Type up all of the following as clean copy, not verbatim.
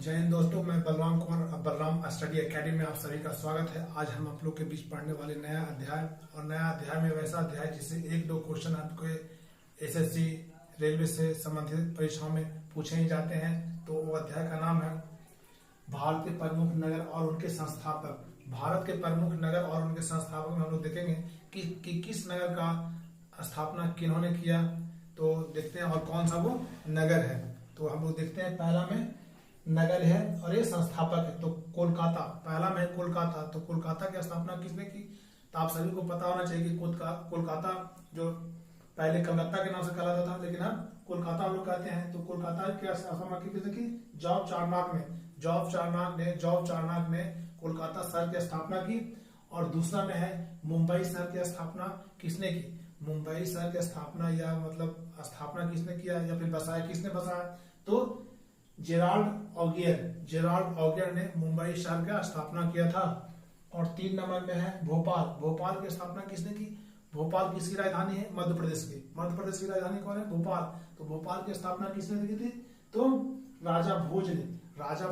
जय हिंद दोस्तों, मैं बलराम कुमार बलराम स्टडी एकेडमी में आप सभी का स्वागत है। आज हम आप लोग के बीच पढ़ने वाले नया अध्याय में वैसा अध्याय जिससे एक दो क्वेश्चन आपके एसएससी रेलवे से संबंधित परीक्षाओं में पूछे ही जाते हैं। तो वो अध्याय का नाम है भारत के प्रमुख नगर और उनके संस्थापक। भारत के प्रमुख नगर और उनके संस्थापक में हम लोग देखेंगे कि किस नगर का स्थापना किन्होंने किया। तो देखते हैं और कौन सा वो नगर है। तो हम लोग देखते हैं, पहला में नगर है और ये संस्थापक है। तो कोलकाता, पहला में कोलकाता। तो कोलकाता की स्थापना किसने की? तो आप सभी को पता होना चाहिए कि कोलकाता जो पहले कलकत्ता के नाम से कहलाता था, लेकिन अब कोलकाता हम लोग कहते हैं। तो कोलकाता की स्थापना किसने की? जॉर्ज चार्नक ने। जॉर्ज चार्नक ने कोलकाता शहर की स्थापना की। और दूसरा में है मुंबई शहर की स्थापना किसने की? मुंबई शहर की स्थापना या मतलब स्थापना किसने किया या फिर बसाया, किसने बसाया? तो जेराल्ड ऑगियर ने मुंबई शहर का स्थापना किया था। और 3 नंबर में है भोपाल। भोपाल की स्थापना किसने की? भोपाल किसकी राजधानी है? मध्य प्रदेश की। मध्य प्रदेश की राजधानी कौन है? भोपाल। तो भोपाल की स्थापना किसने की थी? तो राजा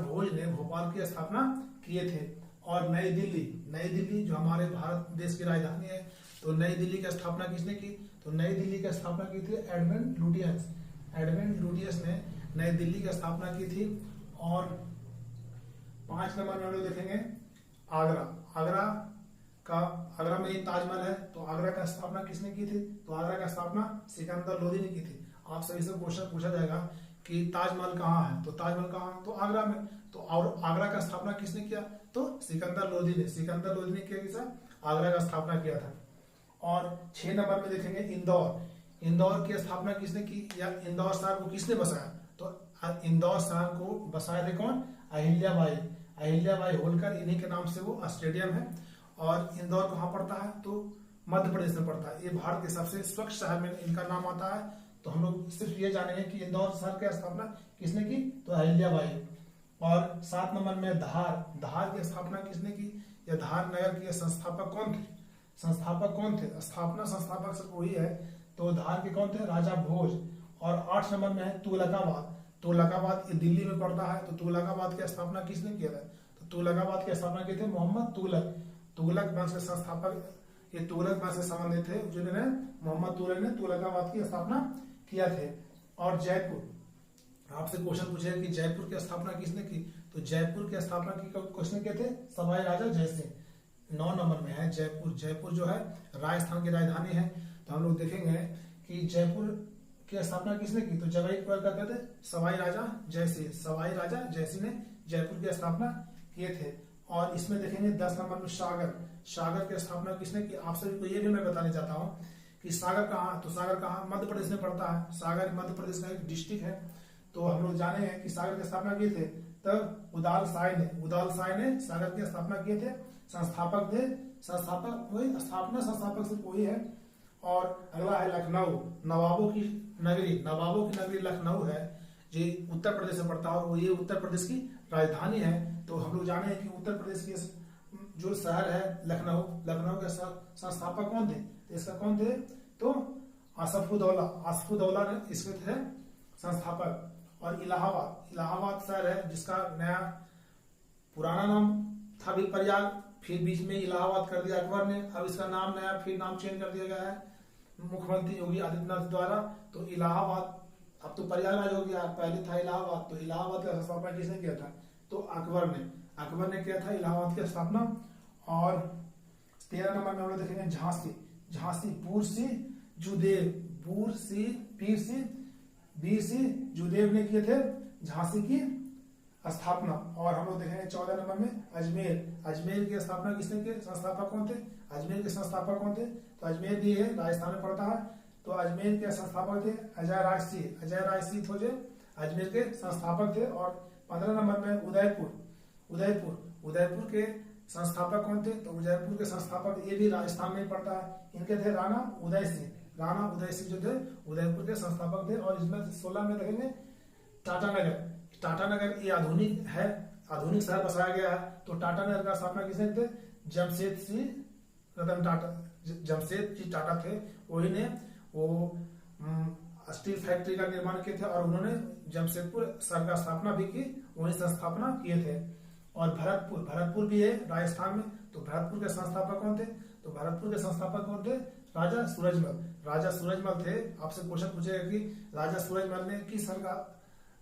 भोज ने भोपाल की स्थापना किए थे। और नई दिल्ली जो हमारे भारत देश की राजधानी है, तो नई दिल्ली की स्थापना किसने की? तो नई दिल्ली की स्थापना की थी एडमंड लुटियस ने नई दिल्ली की स्थापना की थी। और 5 नंबर में हम लोग देखेंगे आगरा में ही ताजमहल है। तो आगरा का स्थापना किसने की थी? तो आगरा का स्थापना सिकंदर लोदी ने की थी। आप सभी से क्वेश्चन पूछा जाएगा कि ताजमहल कहाँ है? तो ताजमहल कहाँ है? तो आगरा में। तो और आगरा का स्थापना किसने किया? तो सिकंदर लोदी ने किया कि सर आगरा का स्थापना किया था। और 6 नंबर में देखेंगे इंदौर की स्थापना किसने की या इंदौर शहर को किसने बसाया? तो इंदौर शहर को बसाए थे कौन? अहिल्याबाई होलकर। इन्हीं के नाम से वो स्टेडियम है। और इंदौर कहाँ पड़ता है? तो मध्य प्रदेश में पड़ता है। ये भारत के सबसे स्वच्छ शहर में इनका नाम आता है। तो हम लोग सिर्फ ये जानेंगे कि इंदौर शहर की स्थापना किसने की? तो अहिल्याबाई। और 7 नंबर में धार की स्थापना किसने की या धार नगर के संस्थापक कौन थे? स्थापना संस्थापक सिर्फ वही है। तो धार के कौन थे? राजा भोज। और 8 नंबर में है तुगलकाबाद ये दिल्ली में पड़ता है। तो तुगलकाबाद की स्थापना किसने किया था? तो तुगलकाबाद की स्थापना किए थे मोहम्मद तुगलक वंश के संस्थापक। ये तुगलक वंश से संबंधित थे, जिन्होंने मोहम्मद तुगलक ने तुगलकाबाद की स्थापना किया थे। और जयपुर, आपसे क्वेश्चन पूछेगा कि जयपुर की स्थापना किसने की? तो जयपुर की स्थापना किसने किए थे? सवाई राजा जयसिंह। 9 नंबर में है जयपुर जो है राजस्थान की राजधानी है। तो हम लोग देखेंगे कि जयपुर की स्थापना किसने की? तो जबलपुर का कहते सवाई राजा जयसिंह ने जयपुर की स्थापना किए थे। और इसमें देखेंगे 10 नंबर में सागर की स्थापना किसने की? आप सभी को ये भी मैं बताने चाहता हूँ कि सागर कहाँ? तो सागर कहाँ? मध्य प्रदेश में पड़ता है। सागर मध्य प्रदेश का एक डिस्ट्रिक्ट है। तो हम लोग जाने हैं कि सागर की स्थापना किए थे तब उदाल साय ने सागर की स्थापना किए थे। संस्थापक सिर्फ वही है। और अगला है लखनऊ। नवाबों की नगरी लखनऊ है, जो उत्तर प्रदेश में पड़ता है और वो ये उत्तर प्रदेश की राजधानी है। तो हम लोग जाने हैं कि उत्तर प्रदेश की जो शहर है लखनऊ के संस्थापक कौन थे? इसका कौन थे? तो आसफुद्दौला ने इसके थे संस्थापक। और इलाहाबाद शहर है जिसका नया पुराना नाम था भी प्रयाग, फिर बीच में इलाहाबाद कर दिया अकबर ने। अब इसका नाम नया फिर नाम चेंज कर दिया गया है मुख्यमंत्री योगी आदित्यनाथ द्वारा। तो इलाहाबाद अब तो प्रयागराज हो गया, पहले था इलाहाबाद। तो इलाहाबाद का स्थापना किसने किया था? तो अकबर ने किया था इलाहाबाद की स्थापना। और 13 नंबर में हम लोग देखेंगे झांसी वीर सिंह जुदेव ने किए थे झांसी की स्थापना। और हम लोग देखेंगे 14 नंबर में अजमेर की स्थापना किसने की? संस्थापक कौन थे? अजमेर के संस्थापक कौन थे? तो अजमेर भी है, राजस्थान में पड़ता है। तो अजमेर के संस्थापक थे अजय राज सिंह थे, अजमेर के संस्थापक थे। और 15 नंबर में उदयपुर के संस्थापक कौन थे? तो उदयपुर के संस्थापक ये भी राजस्थान में पड़ता है। इनके थे राणा उदय सिंह जो थे उदयपुर के संस्थापक थे। और इसमें 16 में देखेंगे टाटा नगर ये आधुनिक शहर बसाया गया है। तो टाटा नगर का स्थापना किसने थे? जमशेद जी टाटा थे। वही ने वो स्टील फैक्ट्री का निर्माण किए थे और उन्होंने जमशेदपुर शहर का स्थापना भी की, उन्हीं संस्थापना किए थे। और भरतपुर भी है राजस्थान में, तो भरतपुर के संस्थापक कौन थे? तो भरतपुर के संस्थापक कौन थे? राजा सूरजमल। राजा सूरजमल थे। आपसे क्वेश्चन पूछेगा कि राजा सूरजमल ने किस शहर का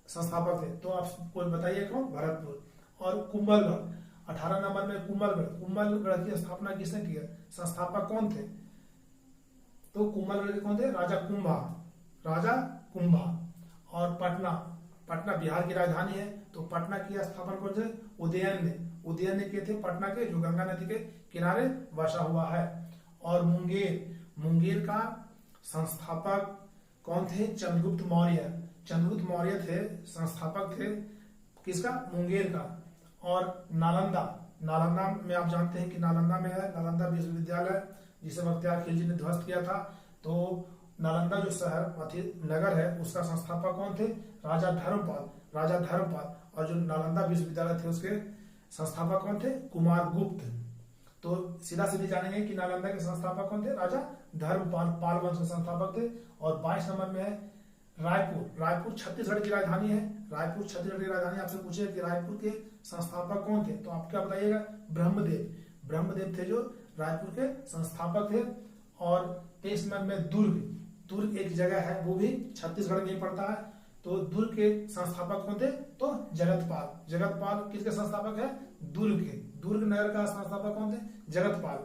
संस्थापक थे, तो आप कोई बताइए कौन? भरतपुर। और कुंभलगढ़ 18 नंबर में कुंभलगढ़ की स्थापना किसने की है? संस्थापक कौन थे? तो कुंभलगढ़ के कौन थे? राजा कुंभा। और पटना बिहार की राजधानी है, तो पटना की स्थापना कौन थे? उदयन ने किए थे, पटना के जो गंगा नदी के किनारे बसा हुआ है। और मुंगेर का संस्थापक कौन थे? चंद्रगुप्त मौर्य थे, संस्थापक थे किसका? मुंगेर का। और नालंदा में आप जानते हैं कि नालंदा में है नालंदा विश्वविद्यालय, जिसे बख्तियार खिलजी ने ध्वस्त किया था। तो नालंदा जो शहर नगर है उसका संस्थापक कौन थे? राजा धर्मपाल। और जो नालंदा विश्वविद्यालय थे उसके संस्थापक कौन थे? कुमारगुप्त। तो सीधा जानेंगे कि नालंदा के संस्थापक कौन थे? राजा धर्मपाल, पाल वंश के संस्थापक थे। और 22 नंबर में है रायपुर छत्तीसगढ़ की राजधानी है। आपसे पूछे कि रायपुर के संस्थापक कौन थे, तो आप क्या बताइएगा? ब्रह्मदेव थे जो रायपुर के संस्थापक थे। और 23 नंबर में दुर्ग एक जगह है, वो भी छत्तीसगढ़ में ही पड़ता है। तो दुर्ग के संस्थापक कौन थे? तो जगतपाल किसके संस्थापक है? दुर्ग नगर का संस्थापक कौन थे? जगतपाल।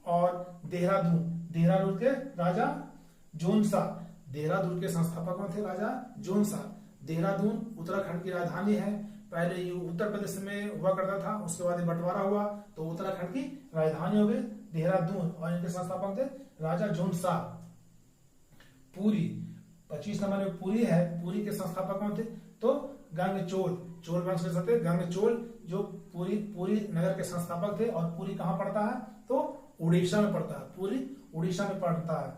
और देहरादून के राजा जोनसा। देहरादून के संस्थापक कौन थे? राजा जोनसा। देहरादून उत्तराखंड की राजधानी है। पहले ये उत्तर प्रदेश में हुआ करता था, उसके बाद बंटवारा हुआ तो उत्तराखंड की राजधानी हो गई देहरादून। और इनके संस्थापक थे राजा जोनसा। पुरी 25 नंबर में पुरी है। पुरी के संस्थापक कौन थे? तो चोल वंश के सत्य गंगचोल जो पुरी नगर के संस्थापक थे। और पुरी कहाँ पड़ता है? तो उड़ीसा में पड़ता है। पुरी उड़ीसा में पड़ता है।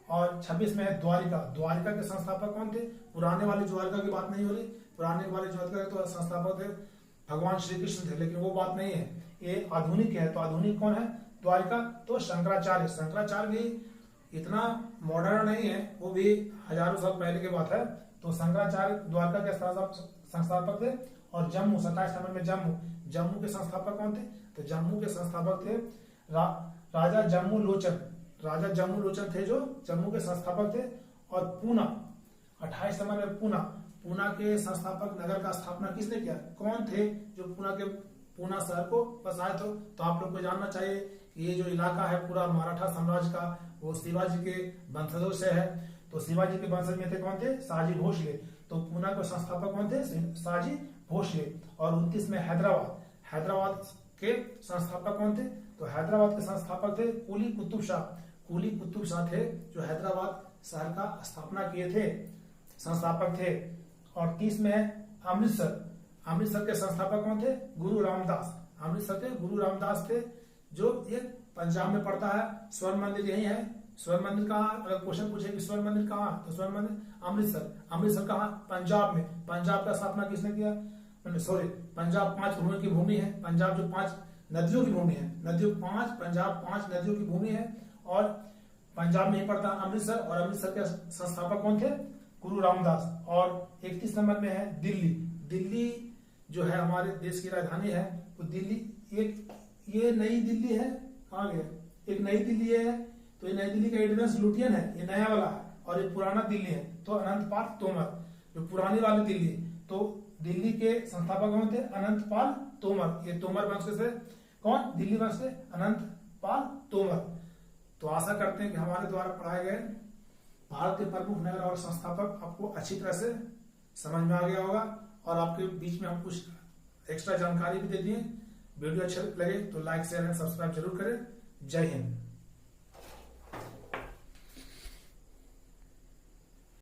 और 26 में है द्वारिका के संस्थापक कौन थे? पुराने वाले द्वारिका की बात नहीं हो रही, पुराने वाले द्वारिका के तो संस्थापक थे भगवान श्री कृष्ण थे, लेकिन वो बात नहीं है, ये आधुनिक है। तो आधुनिक कौन है? द्वारिका तो शंकराचार्य भी इतना मॉडर्न नहीं है, वो भी हजारों साल पहले की बात है। तो शंकराचार्य द्वारका के संस्थापक थे। और जम्मू 27 नंबर में जम्मू के संस्थापक कौन थे? तो जम्मू के संस्थापक थे राजा जम्मू लोचन थे जो जम्मू के संस्थापक थे। और पूना 28 नंबर में पूना के संस्थापक नगर का स्थापना किसने किया? कौन थे जो पूना शहर को बसाए थे? तो आप लोग को जानना चाहिए कि ये जो इलाका है पूरा मराठा साम्राज्य का, वो शिवाजी के वंशजों से है। तो शिवाजी के वंशज में थे कौन थे? शाहजी भोसले। तो पूना के संस्थापक कौन थे? शाहजी भोसले। और 29 में हैदराबाद के संस्थापक कौन थे? तो हैदराबाद के संस्थापक थे कुली कुतुब शाह थे, जो हैदराबाद शहर का स्थापना किए थे, संस्थापक थे। और 30 में अमृतसर के संस्थापक कौन थे? गुरु रामदास थे, जो एक पंजाब में पड़ता है। स्वर्ण मंदिर यही है। स्वर्ण मंदिर कहाँ? अगर क्वेश्चन पूछे कि स्वर्ण मंदिर कहाँ, तो स्वर्ण मंदिर अमृतसर कहाँ? पंजाब में। पंजाब का स्थापना किसने किया? पंजाब 5 भूमि की भूमि है। पंजाब जो 5 नदियों की भूमि है, पंजाब 5 नदियों की भूमि है। और पंजाब में ही पड़ता अमृतसर। और अमृतसर के संस्थापक कौन थे? गुरु रामदास। और 31 नंबर में है दिल्ली जो है हमारे देश की राजधानी है। तो दिल्ली ये नई दिल्ली है, कहाँ गया? एक नई दिल्ली है। तो ये नई दिल्ली का एड्रेस लुटियन है, ये नया वाला है। और ये पुराना दिल्ली है तो अनंतपाल तोमर, जो पुरानी वाली दिल्ली। तो दिल्ली के संस्थापक कौन थे? अनंतपाल तोमर। ये तोमर वंश से कौन? दिल्ली वंश से अनंतपाल तोमर। तो आशा करते हैं कि हमारे द्वारा पढ़ाए गए भारत के प्रमुख नगर और संस्थापक आपको अच्छी तरह से समझ में आ गया होगा। और आपके बीच में हम कुछ एक्स्ट्रा जानकारी भी दे दिए। वीडियो अच्छा लगे तो लाइक शेयर एंड सब्सक्राइब जरूर करें। जय हिंद।